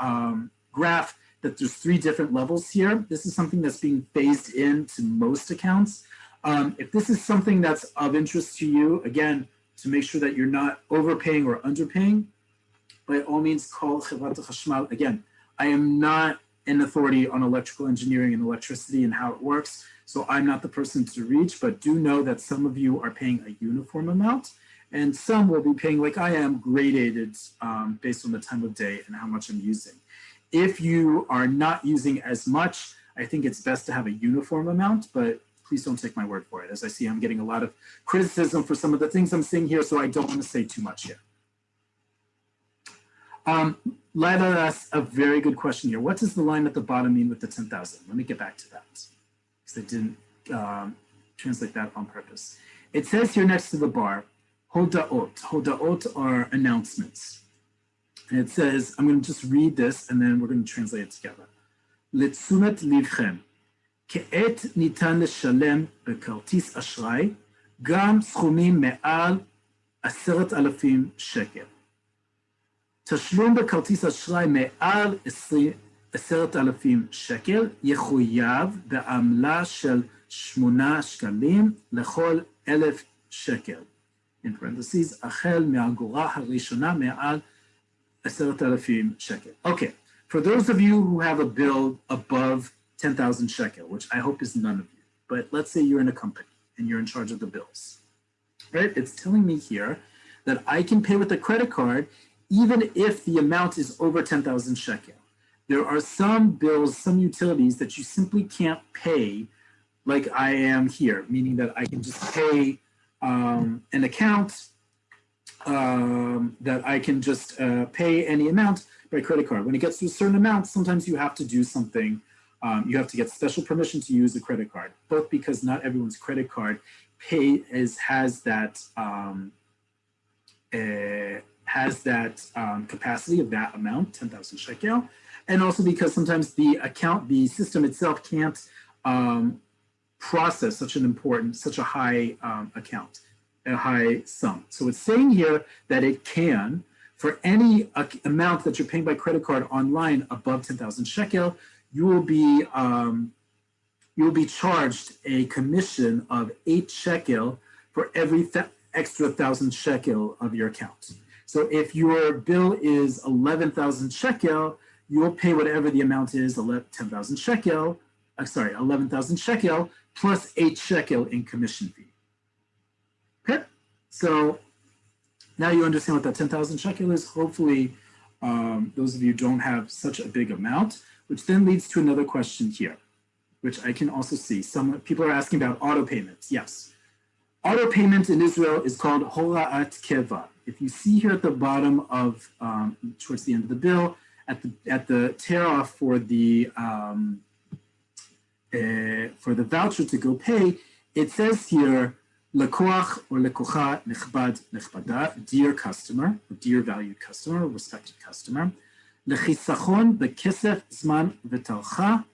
graph, that there's 3 different levels here. This is something that's being phased in to most accounts. If this is something that's of interest to you, again, to make sure that you're not overpaying or underpaying, by all means, call Chevrat Chashmal. Again, I am not an authority on electrical engineering and electricity and how it works, so I'm not the person to reach, but do know that some of you are paying a uniform amount, and some will be paying, like I am, gradated based on the time of day and how much I'm using. If you are not using as much, I think it's best to have a uniform amount, but please don't take my word for it. As I see, I'm getting a lot of criticism for some of the things I'm saying here, so I don't want to say too much here. Lila asked a very good question here. What does the line at the bottom mean with the 10,000? Let me get back to that because I didn't translate that on purpose. It says here next to the bar, Hodaot. Hodaot are announcements. And it says, I'm going to just read this and then we're going to translate it together. לתשומת לבכם, כעת ניתן לשלם בכרטיס אשראי גם סכומים מעל 10,000 שקל. תשלום בכרטיס אשראי מעל 10,000 שקל יחויב בעמלה של 8 שקלים לכל 1,000 שקל. In parentheses, החל מהאגורה הראשונה מעל 10,000 shekel. Okay, for those of you who have a bill above 10,000 shekel, which I hope is none of you, but let's say you're in a company and you're in charge of the bills, right? It's telling me here that I can pay with a credit card even if the amount is over 10,000 shekel. There are some bills, some utilities that you simply can't pay like I am here, meaning that I can just pay an account that I can just pay any amount by credit card. When it gets to a certain amount, sometimes you have to do something. You have to get special permission to use a credit card, both because not everyone's credit card has that capacity of that amount, 10,000 shekel, and also because sometimes the system itself can't process such a high account, a high sum. So it's saying here that it can, for any amount that you're paying by credit card online above 10,000 shekel, you will be charged a commission of 8 shekel for every extra 1,000 shekel of your account. So if your bill is 11,000 shekel, you will pay whatever the amount is, 11,000 shekel plus 8 shekel in commission fee. Okay, so now you understand what that 10,000 shekel is. Hopefully, those of you don't have such a big amount, which then leads to another question here, which I can also see. Some people are asking about auto payments. Yes, auto payment in Israel is called Hora'at Keva. If you see here at the bottom of, towards the end of the bill, at the tear-off for the voucher to go pay, it says here, Lekoach or lekocha nechbad nechbada, dear customer, or dear valued customer, or respected customer,lechisachon bekesef zman v'talcha,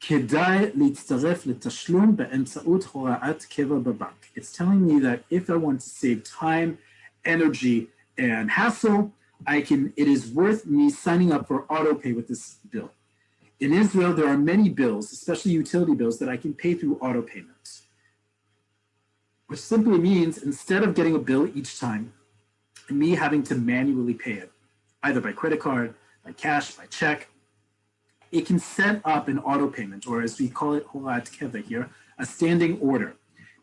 kedai litztaref letashloom be'emtzaut hora'at keva b'bank. It's telling me that if I want to save time, energy, and hassle, it is worth me signing up for auto pay with this bill. In Israel, there are many bills, especially utility bills, that I can pay through auto payments, which simply means instead of getting a bill each time and me having to manually pay it, either by credit card, by cash, by check, it can set up an auto payment, or as we call it, Hora'at Keva here, a standing order,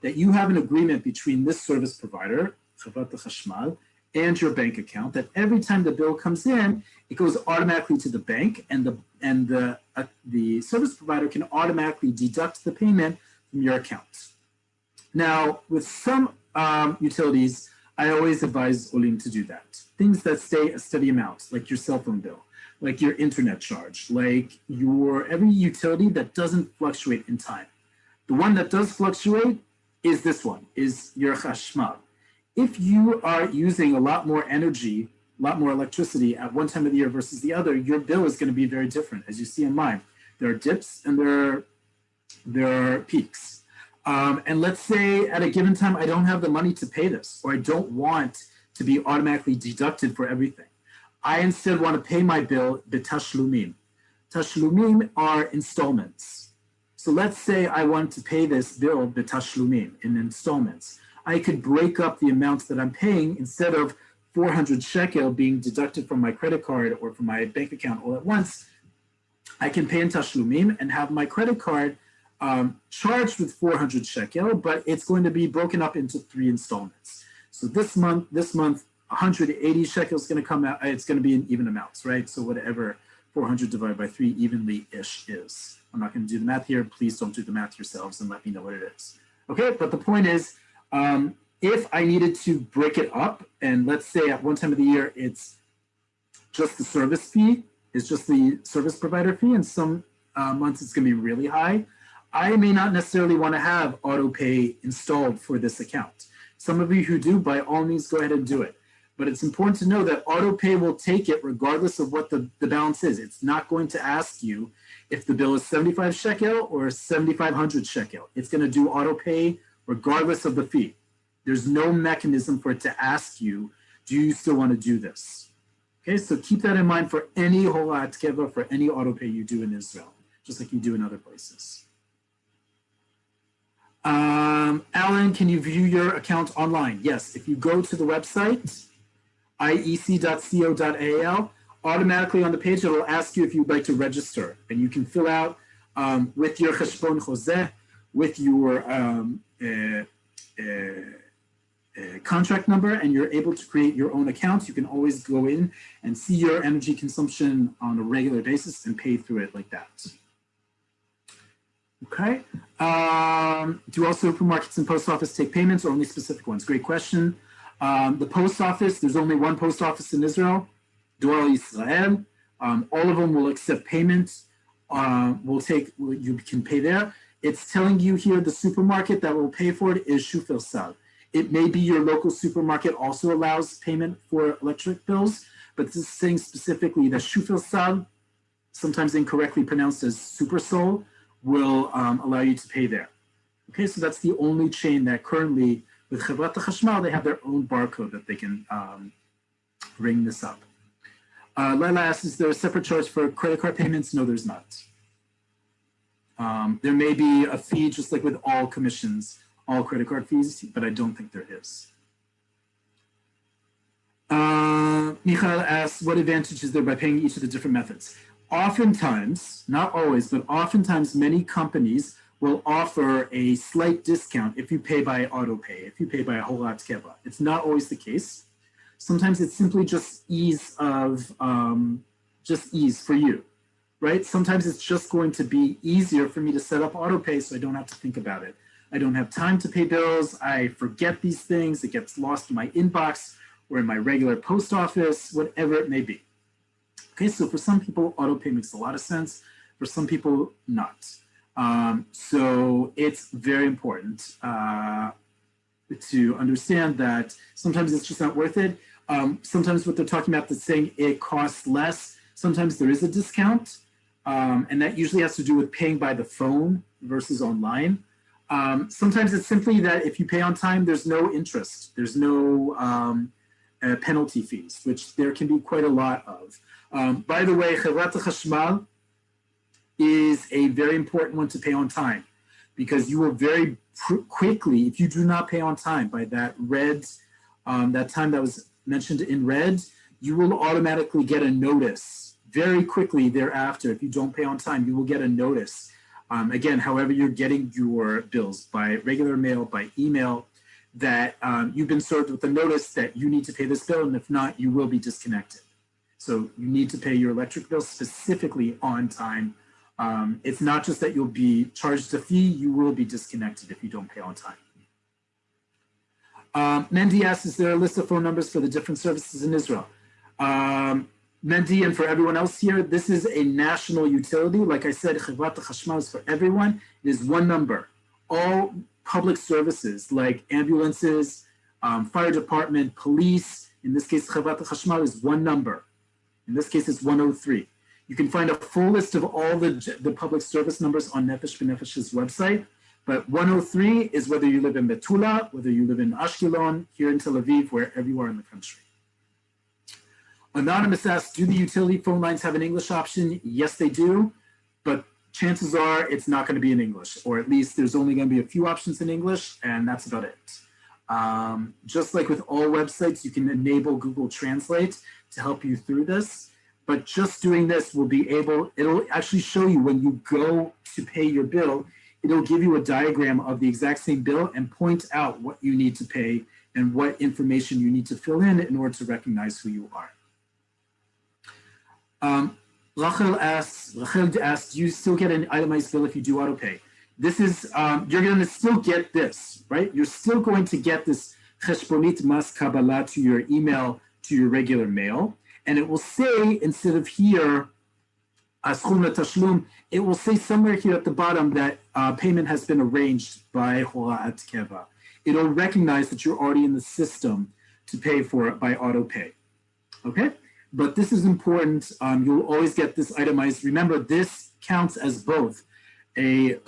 that you have an agreement between this service provider, Chavat Chashmal, and your bank account, that every time the bill comes in, it goes automatically to the bank, and the service provider can automatically deduct the payment from your account. Now, with some utilities, I always advise Olim to do that. Things that stay a steady amount, like your cell phone bill, like your internet charge, like every utility that doesn't fluctuate in time. The one that does fluctuate is this one, is your chashmal. If you are using a lot more energy, a lot more electricity at one time of the year versus the other, your bill is going to be very different, as you see in mine. There are dips and there are peaks. And let's say at a given time, I don't have the money to pay this, or I don't want to be automatically deducted for everything. I instead want to pay my bill b'tashlumim. Tashlumim are installments. So let's say I want to pay this bill b'tashlumim in installments. I could break up the amounts that I'm paying. Instead of 400 shekel being deducted from my credit card or from my bank account all at once, I can pay in tashlumim and have my credit card charged with 400 shekel, but it's going to be broken up into 3 installments. So this month, 180 shekel is going to come out. It's going to be in even amounts, right? So whatever 400 divided by 3 evenly-ish is. I'm not going to do the math here. Please don't do the math yourselves and let me know what it is. Okay, but the point is, if I needed to break it up, and let's say at one time of the year it's just the service fee, is just the service provider fee, and some months it's going to be really high. I may not necessarily want to have autopay installed for this account. Some of you who do, by all means, go ahead and do it. But it's important to know that autopay will take it regardless of what the balance is. It's not going to ask you if the bill is 75 shekel or 7,500 shekel. It's going to do autopay regardless of the fee. There's no mechanism for it to ask you, do you still want to do this? Okay, so keep that in mind for any holat keva, for any autopay you do in Israel, just like you do in other places. Alan, can you view your account online? Yes, if you go to the website, iec.co.al, automatically on the page, it will ask you if you'd like to register. And you can fill out with your cheshbon choseh, with your contract number, and you're able to create your own account. You can always go in and see your energy consumption on a regular basis and pay through it like that. Okay. Do all supermarkets and post office take payments or only specific ones? Great question. The post office, there's only one post office in Israel, Dwar Israel. All of them will accept payments. You can pay there. It's telling you here the supermarket that will pay for it is Shufel Sal. It may be your local supermarket also allows payment for electric bills, but this is saying specifically that Shufel Sal, sometimes incorrectly pronounced as Super Sol, will allow you to pay there. Okay, so that's the only chain that currently, with Chevrat HaChashmal, they have their own barcode that they can ring this up. Laila asks, is there a separate charge for credit card payments? No, there's not. There may be a fee, just like with all commissions, all credit card fees, but I don't think there is. Michael asks, what advantage is there by paying each of the different methods? Oftentimes, not always, but oftentimes many companies will offer a slight discount if you pay by autopay, if you pay by a holat keva. It's not always the case. Sometimes it's simply just ease for you, right? Sometimes it's just going to be easier for me to set up autopay so I don't have to think about it. I don't have time to pay bills. I forget these things. It gets lost in my inbox or in my regular post office, whatever it may be. Okay, so for some people, autopay makes a lot of sense. For some people, not. So it's very important to understand that sometimes it's just not worth it. Sometimes what they're talking about is saying it costs less. Sometimes there is a discount, and that usually has to do with paying by the phone versus online. Sometimes it's simply that if you pay on time, there's no interest. There's no penalty fees, which there can be quite a lot of. By the way, Chevrat HaChashmal is a very important one to pay on time, because you will very quickly, if you do not pay on time by that red, that time that was mentioned in red, you will automatically get a notice very quickly thereafter. If you don't pay on time, you will get a notice. Again, however you're getting your bills, by regular mail, by email, that you've been served with a notice that you need to pay this bill, and if not, you will be disconnected. So you need to pay your electric bill specifically on time. It's not just that you'll be charged a fee, you will be disconnected if you don't pay on time. Mendy asks, is there a list of phone numbers for the different services in Israel? Mendy, and for everyone else here, this is a national utility. Like I said, Chevrat HaChashmal is for everyone. It is one number. All public services like ambulances, fire department, police, in this case, Chevrat HaChashmal is one number. In this case, it's 103. You can find a full list of all the public service numbers on Nefesh B'Nefesh's website, but 103 is whether you live in Metula, whether you live in Ashkelon, here in Tel Aviv, wherever you are in the country. Anonymous asks, do the utility phone lines have an English option? Yes, they do, but chances are it's not going to be in English, or at least there's only going to be a few options in English, and that's about it. Just like with all websites, you can enable Google Translate to help you through this. But just doing this will be it'll actually show you when you go to pay your bill, it'll give you a diagram of the exact same bill and point out what you need to pay and what information you need to fill in order to recognize who you are. Rachel asks, do you still get an itemized bill if you do autopay? This is, you're going to still get this, right? You're still going to get this cheshbonit mas kabbalah to your email, to your regular mail. And it will say, instead of here, Schum Tashlum, it will say somewhere here at the bottom that payment has been arranged by Hora'at Keva. It'll recognize that you're already in the system to pay for it by autopay. Okay? But this is important. You'll always get this itemized. Remember, this counts as both a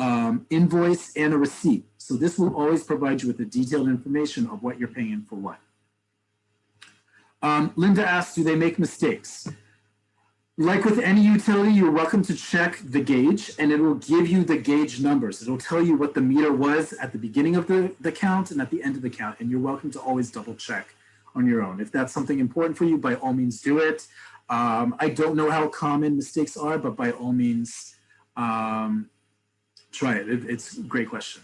invoice and a receipt. So this will always provide you with the detailed information of what you're paying for what. Linda asks, do they make mistakes? Like with any utility, you're welcome to check the gauge, and it will give you the gauge numbers. It'll tell you what the meter was at the beginning of the count and at the end of the count, and you're welcome to always double check on your own. If that's something important for you, by all means do it. I don't know how common mistakes are, but by all means, try it. It's a great question.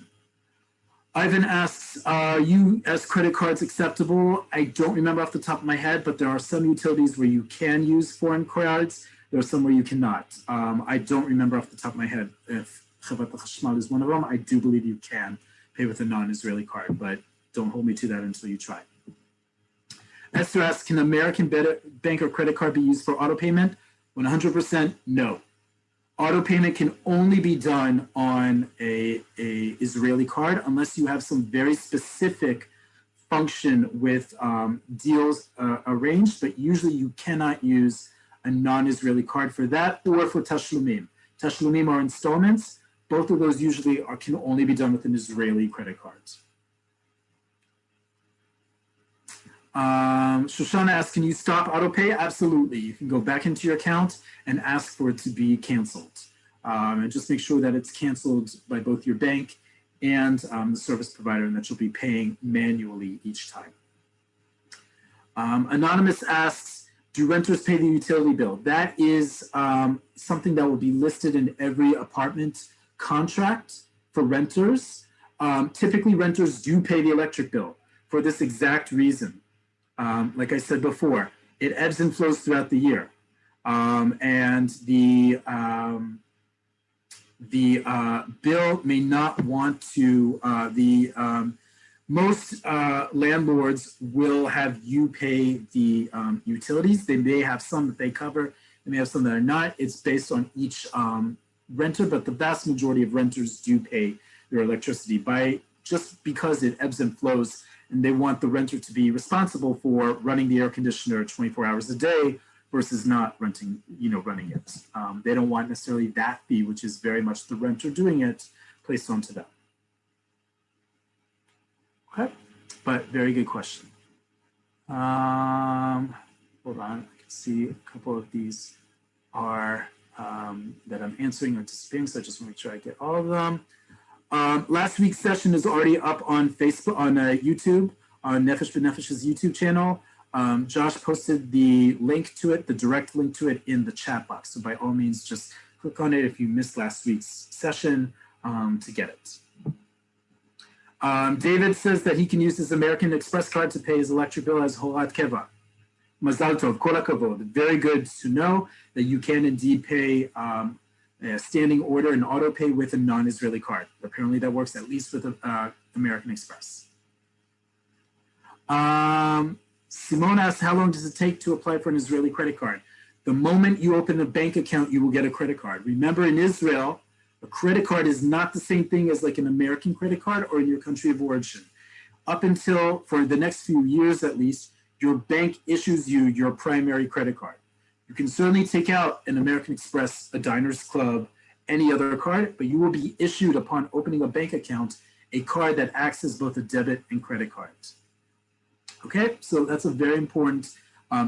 Ivan asks, are US credit cards acceptable? I don't remember off the top of my head, but there are some utilities where you can use foreign cards. There are some where you cannot. I don't remember off the top of my head if Chavat HaChashmal is one of them. I do believe you can pay with a non-Israeli card, but don't hold me to that until you try. Esther asks, can American bank or credit card be used for auto payment? 100% no. Auto payment can only be done on a Israeli card unless you have some very specific function with deals arranged, but usually you cannot use a non-Israeli card for that or for tashlumim. Tashlumim are installments. Both of those usually can only be done with an Israeli credit card. Shoshana asks, can you stop autopay? Absolutely. You can go back into your account and ask for it to be canceled. And just make sure that it's canceled by both your bank and the service provider, and that you'll be paying manually each time. Anonymous asks, do renters pay the utility bill? That is something that will be listed in every apartment contract for renters. Typically, renters do pay the electric bill for this exact reason. Like I said before, it ebbs and flows throughout the year. And the bill may not want to, most landlords will have you pay the utilities. They may have some that they cover, they may have some that are not. It's based on each renter, but the vast majority of renters do pay their electricity just because it ebbs and flows, and they want the renter to be responsible for running the air conditioner 24 hours a day versus not running it. They don't want necessarily that fee, which is very much the renter doing it, placed onto them. Okay, but very good question. Hold on, I can see a couple of these are that I'm answering or anticipating, so I just want to make sure I get all of them. Last week's session is already up on Facebook, on YouTube, on Nefesh B'Nefesh's YouTube channel. Josh posted the link to it, the direct link to it in the chat box. So by all means, just click on it if you missed last week's session to get it. David says that he can use his American Express card to pay his electric bill as Horat Keva. Mazal tov, kol hakavod. Very good to know that you can indeed pay a standing order and auto pay with a non-Israeli card. Apparently that works at least with American Express. Simone asks, how long does it take to apply for an Israeli credit card? The moment you open a bank account, you will get a credit card. Remember, in Israel, a credit card is not the same thing as like an American credit card or in your country of origin. Up until, for the next few years at least, your bank issues you your primary credit card. You can certainly take out an American Express, a Diners Club, any other card, but you will be issued upon opening a bank account a card that acts as both a debit and credit card. Okay, so that's a very important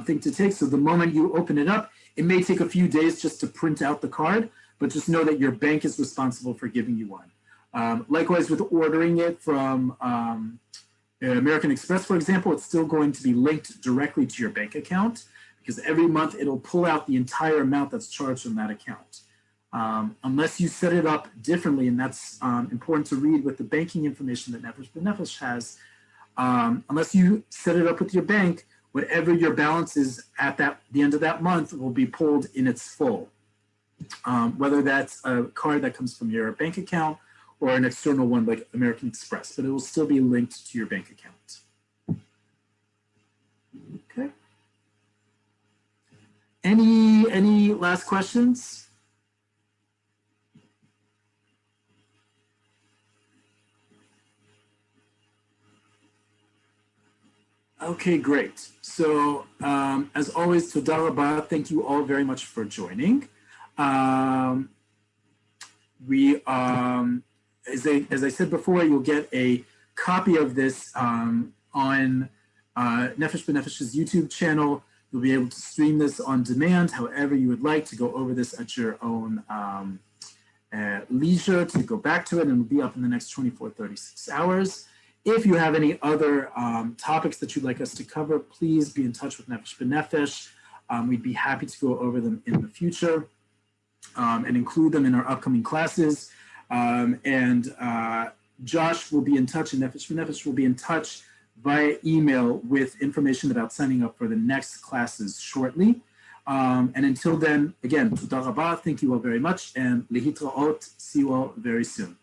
thing to take. So the moment you open it up, it may take a few days just to print out the card, but just know that your bank is responsible for giving you one. Likewise, with ordering it from American Express, for example, it's still going to be linked directly to your bank account because every month it'll pull out the entire amount that's charged from that account. Unless you set it up differently, and that's important to read with the banking information that Nefesh B'Nefesh has, unless you set it up with your bank, whatever your balance is at the end of that month will be pulled in its full. Whether that's a card that comes from your bank account or an external one like American Express, but it will still be linked to your bank account. Okay. Any last questions? Okay, great. So as always, toda rabah, thank you all very much for joining. As I said before, you'll get a copy of this on Nefesh B'Nefesh's YouTube channel. You'll be able to stream this on demand, however you would like, to go over this at your own leisure, to go back to it, and it'll be up in the next 24, 36 hours. If you have any other topics that you'd like us to cover, please be in touch with Nefesh B'Nefesh. We'd be happy to go over them in the future and include them in our upcoming classes. Josh will be in touch, and Nefesh B'Nefesh will be in touch via email with information about signing up for the next classes shortly. And until then, again, toda rabah, thank you all very much, and lehitraot, see you all very soon.